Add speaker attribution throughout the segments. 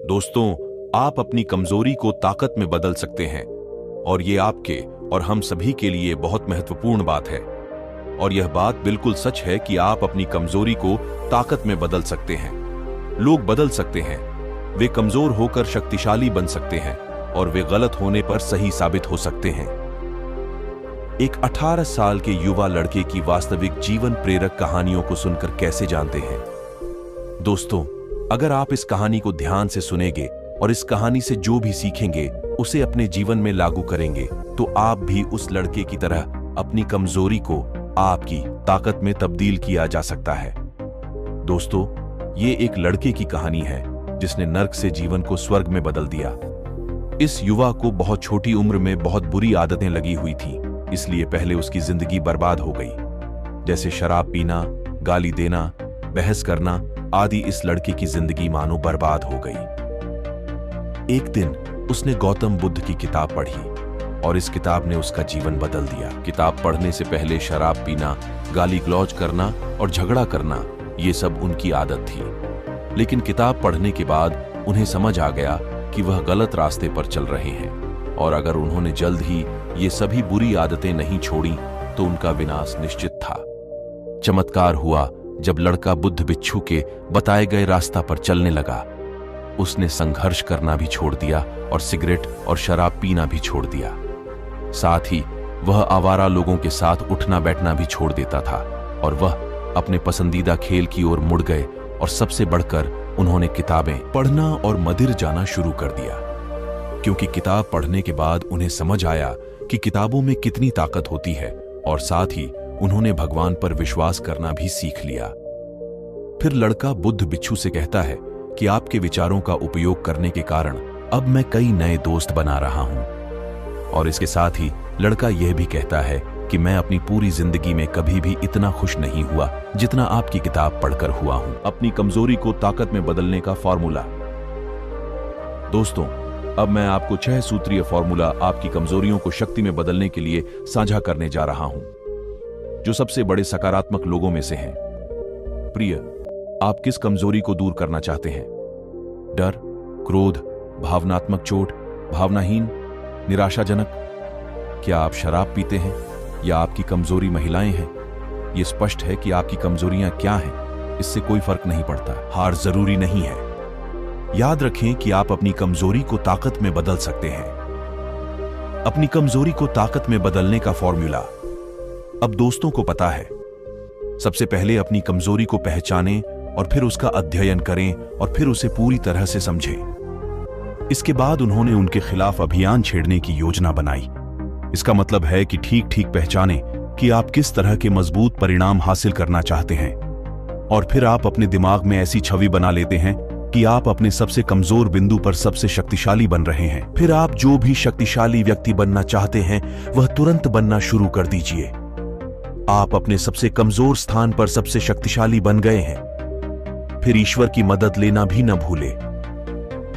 Speaker 1: दोस्तों, आप अपनी कमजोरी को ताकत में बदल सकते हैं और ये आपके और हम सभी के लिए बहुत महत्वपूर्ण बात है। और यह बात बिल्कुल सच है कि आप अपनी कमजोरी को ताकत में बदल सकते हैं। लोग बदल सकते हैं, वे कमजोर होकर शक्तिशाली बन सकते हैं और वे गलत होने पर सही साबित हो सकते हैं। एक 18 साल के युवा लड़के की वास्तविक जीवन प्रेरक कहानियों को सुनकर कैसे जानते हैं? दोस्तों, अगर आप इस कहानी को ध्यान से सुनेंगे और इस कहानी से जो भी सीखेंगे उसे अपने जीवन में लागू करेंगे तो आप भी उस लड़के की तरह अपनी कमजोरी को आपकी ताकत में तब्दील किया जा सकता है। दोस्तों, ये एक लड़के की कहानी है जिसने नर्क से जीवन को स्वर्ग में बदल दिया। इस युवा को बहुत छोटी उम्र में बहुत बुरी आदतें लगी हुई थी, इसलिए पहले उसकी जिंदगी बर्बाद हो गई। जैसे शराब पीना, गाली देना, बहस करना आदि। इस लड़के की जिंदगी मानो बर्बाद हो गई। एक दिन उसने गौतम बुद्ध की किताब पढ़ी और इस किताब ने उसका जीवन बदल दिया। किताब पढ़ने से पहले शराब पीना, गाली गलौज करना और झगड़ा करना ये सब उनकी आदत थी। लेकिन किताब पढ़ने के बाद उन्हें समझ आ गया कि वह गलत रास्ते पर चल रहे हैं और अगर उन्होंने जल्द ही ये सभी बुरी आदतें नहीं छोड़ी तो उनका विनाश निश्चित था। चमत्कार हुआ जब लड़का बुद्ध भिक्षु के बताए गए रास्ता पर चलने लगा। उसने संघर्ष करना भी छोड़ दिया और सिगरेट और शराब पीना भी छोड़ दिया। साथ ही वह आवारा लोगों के साथ उठना बैठना भी छोड़ देता था और वह अपने पसंदीदा खेल की ओर मुड़ गए और सबसे बढ़कर उन्होंने किताबें पढ़ना और मंदिर जाना शुरू कर दिया। क्योंकि किताब पढ़ने के बाद उन्हें समझ आया कि किताबों में कितनी ताकत होती है और साथ ही उन्होंने भगवान पर विश्वास करना भी सीख लिया। फिर लड़का बुद्ध भिक्षु से कहता है कि आपके विचारों का उपयोग करने के कारण अब मैं कई नए दोस्त बना रहा हूं। और इसके साथ ही लड़का यह भी कहता है कि मैं अपनी पूरी जिंदगी में कभी भी इतना खुश नहीं हुआ जितना आपकी किताब पढ़कर हुआ हूं। अपनी कमजोरी को ताकत में बदलने का फॉर्मूला। दोस्तों, अब मैं आपको 6 सूत्रीय फॉर्मूला आपकी कमजोरियों को शक्ति में बदलने के लिए साझा करने जा रहा हूं, जो सबसे बड़े सकारात्मक लोगों में से हैं। प्रिय, आप किस कमजोरी को दूर करना चाहते हैं? डर, क्रोध, भावनात्मक चोट, भावनाहीन, निराशाजनक? क्या आप शराब पीते हैं या आपकी कमजोरी महिलाएं हैं? यह स्पष्ट है कि आपकी कमजोरियां क्या हैं, इससे कोई फर्क नहीं पड़ता। हार जरूरी नहीं है। याद रखें कि आप अपनी कमजोरी को ताकत में बदल सकते हैं। अपनी कमजोरी को ताकत में बदलने का फॉर्मूला अब दोस्तों को पता है। सबसे पहले अपनी कमजोरी को पहचानें और फिर उसका अध्ययन करें और फिर उसे पूरी तरह से समझें। इसके बाद उन्होंने उनके खिलाफ अभियान छेड़ने की योजना बनाई। इसका मतलब है कि ठीक ठीक पहचानें कि आप किस तरह के मजबूत परिणाम हासिल करना चाहते हैं और फिर आप अपने दिमाग में ऐसी छवि बना लेते हैं कि आप अपने सबसे कमजोर बिंदु पर सबसे शक्तिशाली बन रहे हैं। फिर आप जो भी शक्तिशाली व्यक्ति बनना चाहते हैं वह तुरंत बनना शुरू कर दीजिए। आप अपने सबसे कमजोर स्थान पर सबसे शक्तिशाली बन गए हैं। फिर ईश्वर की मदद लेना भी न भूले।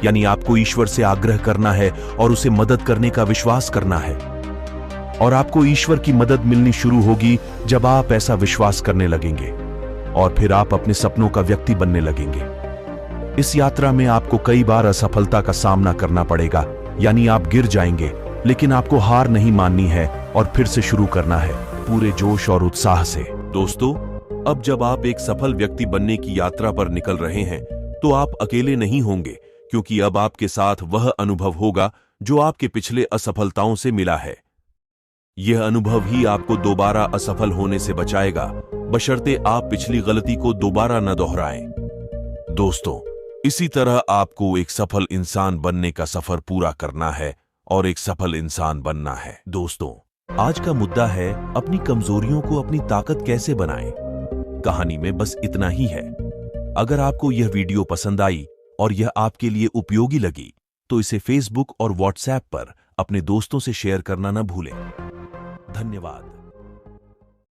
Speaker 1: यानी आपको ईश्वर से आग्रह करना है और उसे मदद करने का विश्वास करना है। और आपको ईश्वर की मदद मिलनी शुरू होगी जब आप ऐसा विश्वास करने लगेंगे और फिर आप अपने सपनों का व्यक्ति बनने लगेंगे। इस यात्रा में आपको कई बार असफलता का सामना करना पड़ेगा, यानी आप गिर जाएंगे, लेकिन आपको हार नहीं माननी है और फिर से शुरू करना है पूरे जोश और उत्साह से। दोस्तों, अब जब आप एक सफल व्यक्ति बनने की यात्रा पर निकल रहे हैं तो आप अकेले नहीं होंगे, क्योंकि अब आपके साथ वह अनुभव होगा जो आपके पिछले असफलताओं से मिला है। यह अनुभव ही आपको दोबारा असफल होने से बचाएगा, बशर्ते आप पिछली गलती को दोबारा न दोहराएं। दोस्तों, इसी तरह आपको एक सफल इंसान बनने का सफर पूरा करना है और एक सफल इंसान बनना है। दोस्तों, आज का मुद्दा है अपनी कमजोरियों को अपनी ताकत कैसे बनाएं। कहानी में बस इतना ही है। अगर आपको यह वीडियो पसंद आई और यह आपके लिए उपयोगी लगी तो इसे फेसबुक और व्हाट्सएप पर अपने दोस्तों से शेयर करना न भूलें। धन्यवाद।